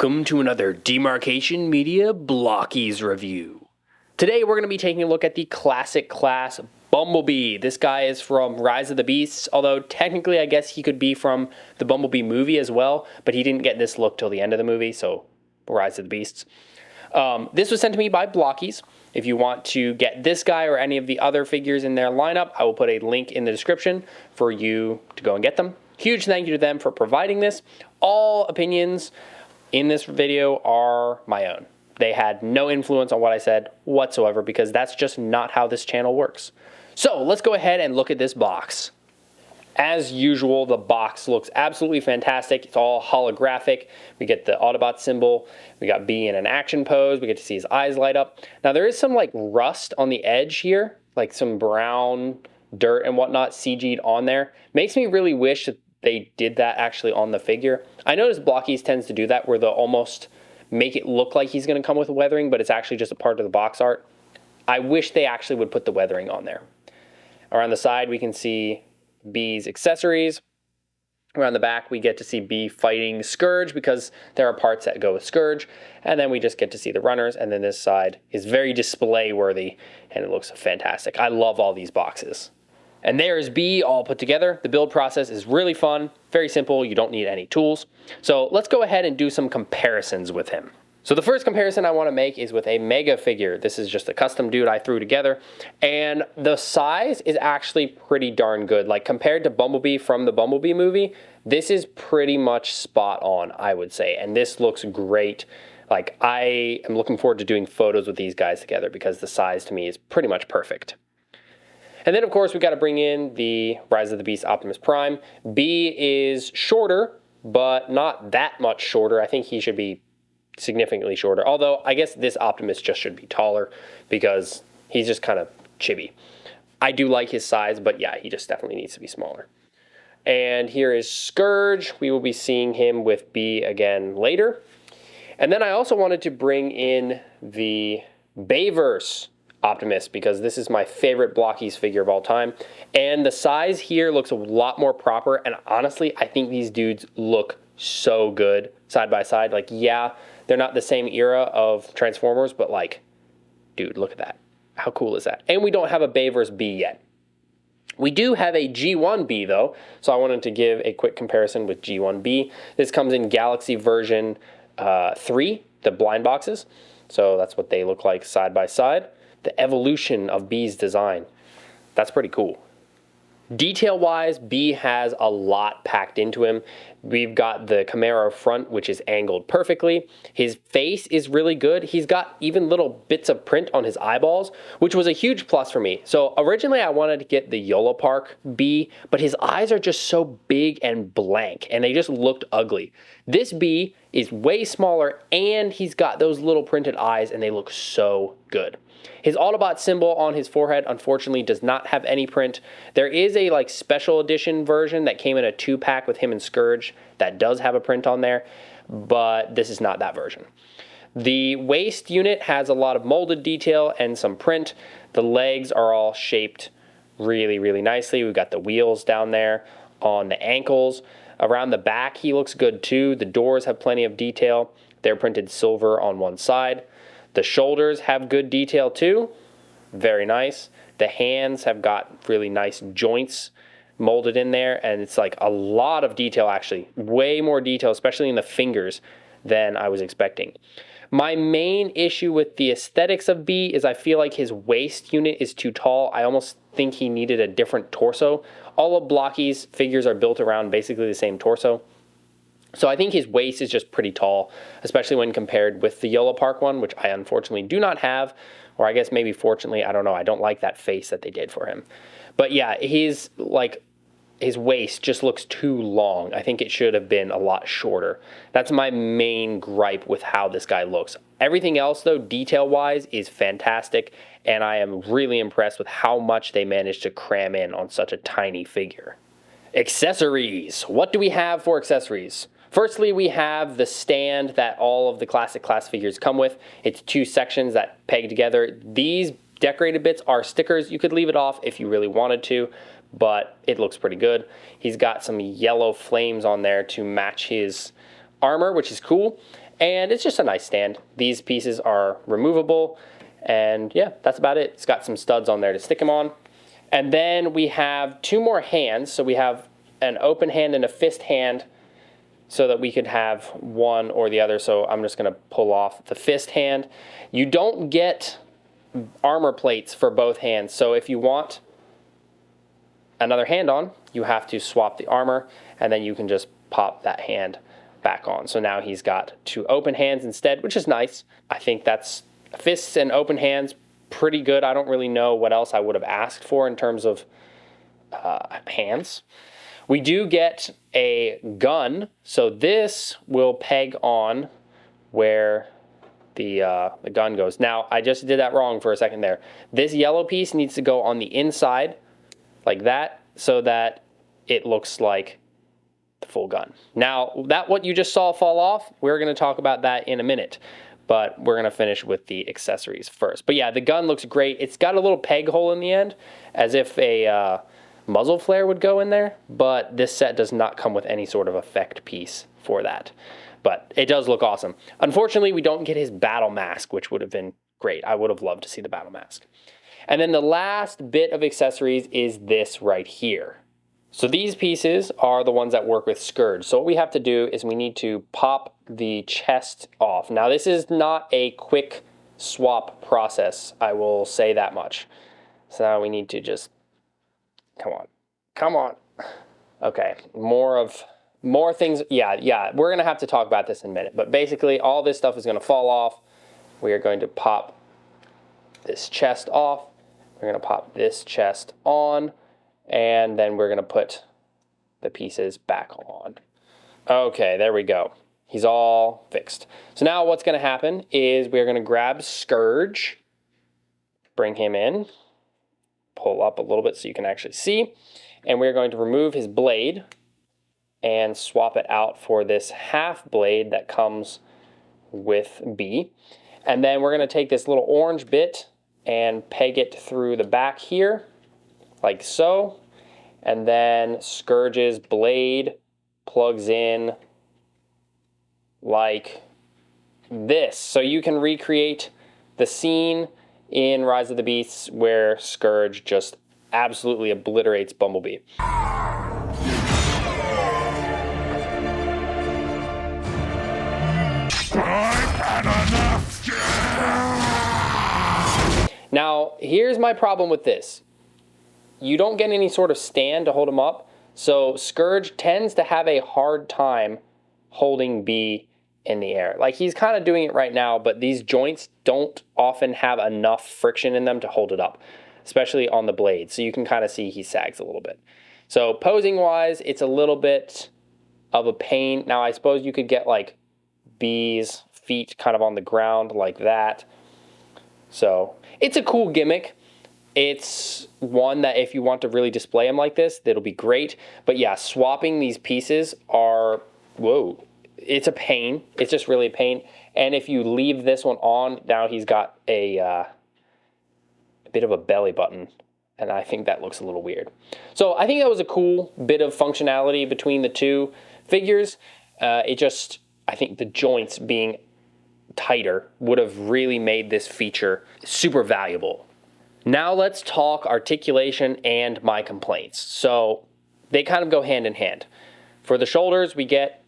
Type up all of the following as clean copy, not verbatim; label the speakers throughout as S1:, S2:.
S1: Welcome to another Demarcation Media Blokees review. Today we're going to be taking a look at the Classic Class Bumblebee. This guy is from Rise of the Beasts, although technically I guess he could be from the Bumblebee movie as well, but he didn't get this look till the end of the movie, so Rise of the Beasts. This was sent to me by Blokees. If you want to get this guy or any of the other figures in their lineup, I will put a link in the description for you to go and get them. Huge thank you to them for providing this. All opinions in this video are my own. They had no influence on what I said whatsoever because that's just not how this channel works. So let's go ahead and look at this box. As usual, the box looks absolutely fantastic. It's all holographic. We get the Autobot symbol. We got B in an action pose. We get to see his eyes light up. Now there is some like rust on the edge here, like some brown dirt and whatnot CG'd on there. Makes me really wish that they did that actually on the figure. I noticed Blokees tends to do that where they'll almost make it look like he's going to come with weathering, but it's actually just a part of the box art. I wish they actually would put the weathering on there. Around the side, we can see B's accessories. Around the back, we get to see B fighting Scourge because there are parts that go with Scourge. And then we just get to see the runners. And then this side is very display worthy and it looks fantastic. I love all these boxes. And there's B all put together. The build process is really fun, very simple. You don't need any tools. So let's go ahead and do some comparisons with him. So the first comparison I want to make is with a Mega figure. This is just a custom dude I threw together. And the size is actually pretty darn good. Like compared to Bumblebee from the Bumblebee movie, this is pretty much spot on, I would say. And this looks great. Like I am looking forward to doing photos with these guys together because the size to me is pretty much perfect. And then, of course, we got to bring in the Rise of the Beast Optimus Prime. B is shorter, but not that much shorter. I think he should be significantly shorter. Although, I guess this Optimus just should be taller because he's just kind of chibi. I do like his size, but yeah, he just definitely needs to be smaller. And here is Scourge. We will be seeing him with B again later. And then I also wanted to bring in the Bayverse Optimus because this is my favorite Blokees figure of all time. And the size here looks a lot more proper. And honestly, I think these dudes look so good side by side. Like, yeah, they're not the same era of Transformers, but like, dude, look at that. How cool is that? And we don't have a Bayverse B yet. We do have a G1B though, so I wanted to give a quick comparison with G1B. This comes in Galaxy version 3, the blind boxes. So that's what they look like side by side. The evolution of B's design. That's pretty cool. Detail-wise, B has a lot packed into him. We've got the Camaro front, which is angled perfectly. His face is really good. He's got even little bits of print on his eyeballs, which was a huge plus for me. So originally I wanted to get the YOLO Park B, but his eyes are just so big and blank, and they just looked ugly. This B is way smaller, and he's got those little printed eyes, and they look so good. His Autobot symbol on his forehead, unfortunately, does not have any print. There is a like special edition version that came in a 2-pack with him and Scourge that does have a print on there, but this is not that version. The waist unit has a lot of molded detail and some print. The legs are all shaped really, really nicely. We've got the wheels down there on the ankles. Around the back, he looks good too. The doors have plenty of detail. They're printed silver on one side. The shoulders have good detail too, very nice. The hands have got really nice joints molded in there, and it's like a lot of detail actually, way more detail, especially in the fingers than I was expecting. My main issue with the aesthetics of B is I feel like his waist unit is too tall. I almost think he needed a different torso. All of Blokees figures are built around basically the same torso. So I think his waist is just pretty tall, especially when compared with the YOLO Park one, which I unfortunately do not have, or I guess maybe fortunately, I don't know. I don't like that face that they did for him. But yeah, his waist just looks too long. I think it should have been a lot shorter. That's my main gripe with how this guy looks. Everything else though, detail-wise, is fantastic, and I am really impressed with how much they managed to cram in on such a tiny figure. Accessories. What do we have for accessories? Firstly, we have the stand that all of the Classic Class figures come with. It's 2 sections that peg together. These decorated bits are stickers. You could leave it off if you really wanted to, but it looks pretty good. He's got some yellow flames on there to match his armor, which is cool. And it's just a nice stand. These pieces are removable, and yeah, that's about it. It's got some studs on there to stick them on. And then we have 2 more hands. So we have an open hand and a fist hand, so that we could have one or the other. So I'm just gonna pull off the fist hand. You don't get armor plates for both hands. So if you want another hand on, you have to swap the armor, and then you can just pop that hand back on. So now he's got 2 open hands instead, which is nice. I think that's fists and open hands, pretty good. I don't really know what else I would have asked for in terms of hands. We do get a gun, so this will peg on where the gun goes. Now, I just did that wrong for a second there. This yellow piece needs to go on the inside, like that, so that it looks like the full gun. Now, what you just saw fall off, we're going to talk about that in a minute, but we're going to finish with the accessories first. But yeah, the gun looks great. It's got a little peg hole in the end, as if a muzzle flare would go in there, but this set does not come with any sort of effect piece for that. But it does look awesome. Unfortunately, we don't get his battle mask, which would have been great. I would have loved to see the battle mask. And then the last bit of accessories is this right here. So these pieces are the ones that work with Scourge. So what we have to do is we need to pop the chest off. Now this is not a quick swap process, I will say that much. So now we need to just, come on. Okay, more things, yeah, we're gonna have to talk about this in a minute, but basically all this stuff is gonna fall off. We are going to pop this chest off. We're gonna pop this chest on, and then we're gonna put the pieces back on. Okay, there we go. He's all fixed. So now what's gonna happen is we're gonna grab Scourge, bring him in, pull up a little bit so you can actually see, and we're going to remove his blade and swap it out for this half blade that comes with B. And then we're gonna take this little orange bit and peg it through the back here, like so. And then Scourge's blade plugs in like this. So you can recreate the scene in Rise of the Beasts where Scourge just absolutely obliterates Bumblebee. Now, here's my problem with this. You don't get any sort of stand to hold him up, so Scourge tends to have a hard time holding B in the air. Like, he's kind of doing it right now, but these joints don't often have enough friction in them to hold it up, especially on the blade. So you can kind of see he sags a little bit. So posing-wise, it's a little bit of a pain. Now, I suppose you could get, like, B's feet kind of on the ground like that. So it's a cool gimmick. It's one that if you want to really display them like this, that'll be great. But yeah, swapping these pieces are, whoa, it's a pain. It's just really a pain. And if you leave this one on, now he's got a bit of a belly button, and I think that looks a little weird. So I think that was a cool bit of functionality between the two figures. I think the joints being tighter would have really made this feature super valuable. Now let's talk articulation and my complaints. So they kind of go hand in hand. For the shoulders, we get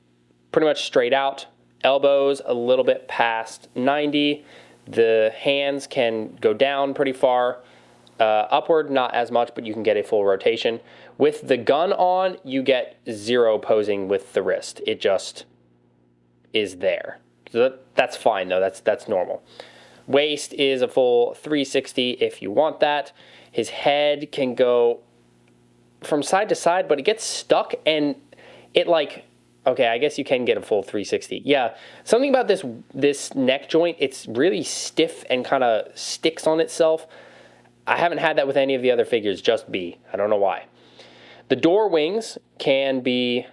S1: pretty much straight out, elbows a little bit past 90. The hands can go down pretty far, upward not as much, but you can get a full rotation. With the gun on, you get zero posing with the wrist. It just is there. So that's fine though, that's normal. Waist is a full 360 if you want that. His head can go from side to side, but it gets stuck and it like, okay, I guess you can get a full 360. Yeah, something about this neck joint, it's really stiff and kind of sticks on itself. I haven't had that with any of the other figures, just B. I don't know why. The door wings can be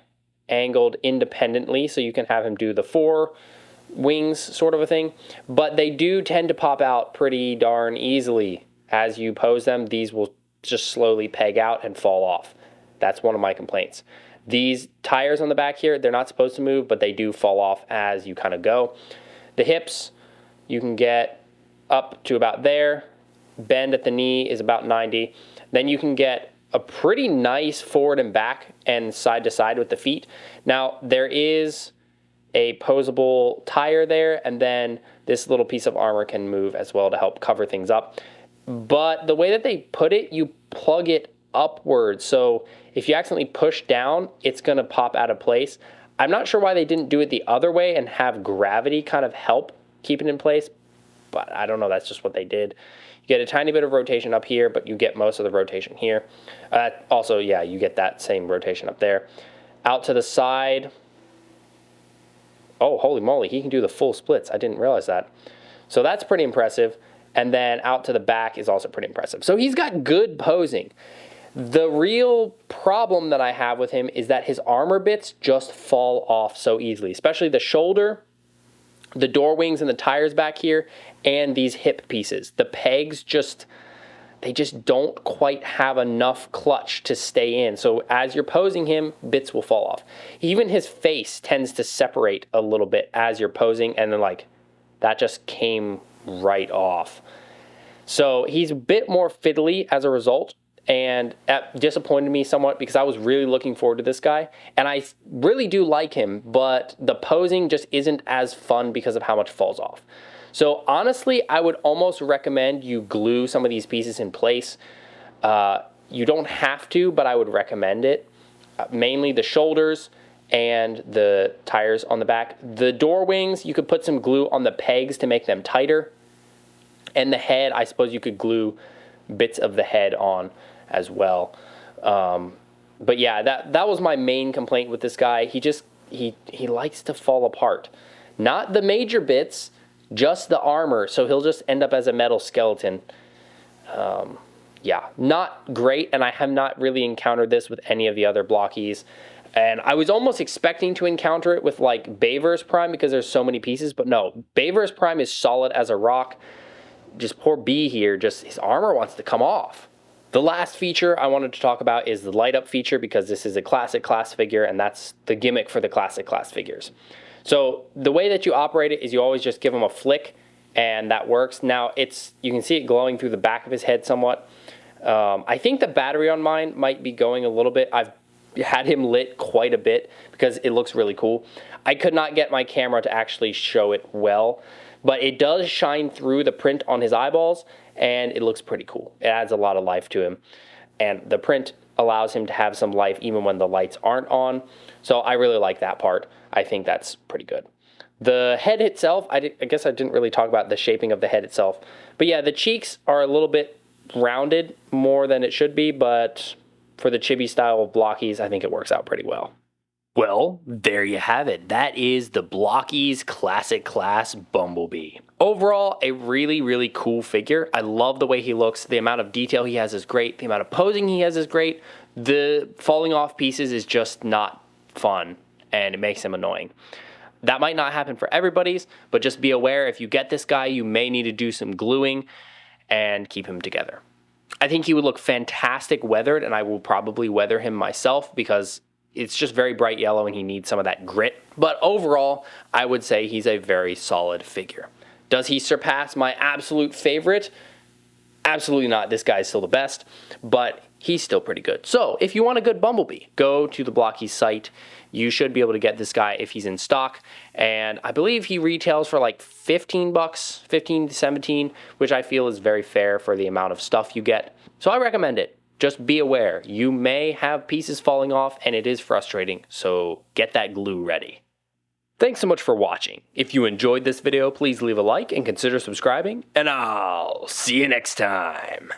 S1: angled independently, so you can have him do the 4 wings sort of a thing, but they do tend to pop out pretty darn easily. As you pose them, these will just slowly peg out and fall off. That's one of my complaints. These tires on the back here, they're not supposed to move, but they do fall off as you kind of go. The hips, you can get up to about there. Bend at the knee is about 90. Then you can get a pretty nice forward and back and side to side with the feet. Now, there is a posable tire there, and then this little piece of armor can move as well to help cover things up. But the way that they put it, you plug it upwards. So if you accidentally push down, it's going to pop out of place. I'm not sure why they didn't do it the other way and have gravity kind of help keep it in place, but I don't know. That's just what they did. You get a tiny bit of rotation up here, but you get most of the rotation here. Also, yeah, you get that same rotation up there. Out to the side. Oh, holy moly, he can do the full splits. I didn't realize that. So that's pretty impressive. And then out to the back is also pretty impressive. So he's got good posing. The real problem that I have with him is that his armor bits just fall off so easily, especially the shoulder, the door wings and the tires back here, and these hip pieces. The pegs they just don't quite have enough clutch to stay in. So as you're posing him, bits will fall off. Even his face tends to separate a little bit as you're posing, and then like that just came right off. So he's a bit more fiddly as a result, and that disappointed me somewhat because I was really looking forward to this guy, and I really do like him, but the posing just isn't as fun because of how much falls off. So honestly, I would almost recommend you glue some of these pieces in place. You don't have to, but I would recommend it. Mainly the shoulders and the tires on the back. The door wings, you could put some glue on the pegs to make them tighter. And the head, I suppose you could glue bits of the head on as well. But yeah, that was my main complaint with this guy. He likes to fall apart. Not the major bits, just the armor, so he'll just end up as a metal skeleton. Yeah, not great, and I have not really encountered this with any of the other Blokees. And I was almost expecting to encounter it with like Bayverse Prime because there's so many pieces, but no, Bayverse Prime is solid as a rock. Just poor B here, just his armor wants to come off. The last feature I wanted to talk about is the light up feature because this is a classic class figure and that's the gimmick for the classic class figures. So the way that you operate it is you always just give him a flick and that works. Now you can see it glowing through the back of his head somewhat. I think the battery on mine might be going a little bit. I've had him lit quite a bit because it looks really cool. I could not get my camera to actually show it well, but it does shine through the print on his eyeballs and it looks pretty cool. It adds a lot of life to him, and the print allows him to have some life even when the lights aren't on. So I really like that part. I think that's pretty good. The head itself, I guess I didn't really talk about the shaping of the head itself. But yeah, the cheeks are a little bit rounded more than it should be, but for the chibi style of Blokees, I think it works out pretty well. Well, there you have it. That is the Blokees Classic Class Bumblebee. Overall, a really, really cool figure. I love the way he looks. The amount of detail he has is great. The amount of posing he has is great. The falling off pieces is just not fun, and it makes him annoying. That might not happen for everybody's, but just be aware if you get this guy, you may need to do some gluing and keep him together. I think he would look fantastic weathered, and I will probably weather him myself because it's just very bright yellow and he needs some of that grit. But overall, I would say he's a very solid figure. Does he surpass my absolute favorite? Absolutely not. This guy's still the best, but he's still pretty good. So if you want a good Bumblebee, go to the Blokees site. You should be able to get this guy if he's in stock. And I believe he retails for like 15 bucks, 15 to 17, which I feel is very fair for the amount of stuff you get. So I recommend it. Just be aware, you may have pieces falling off and it is frustrating, so get that glue ready. Thanks so much for watching. If you enjoyed this video, please leave a like and consider subscribing, and I'll see you next time.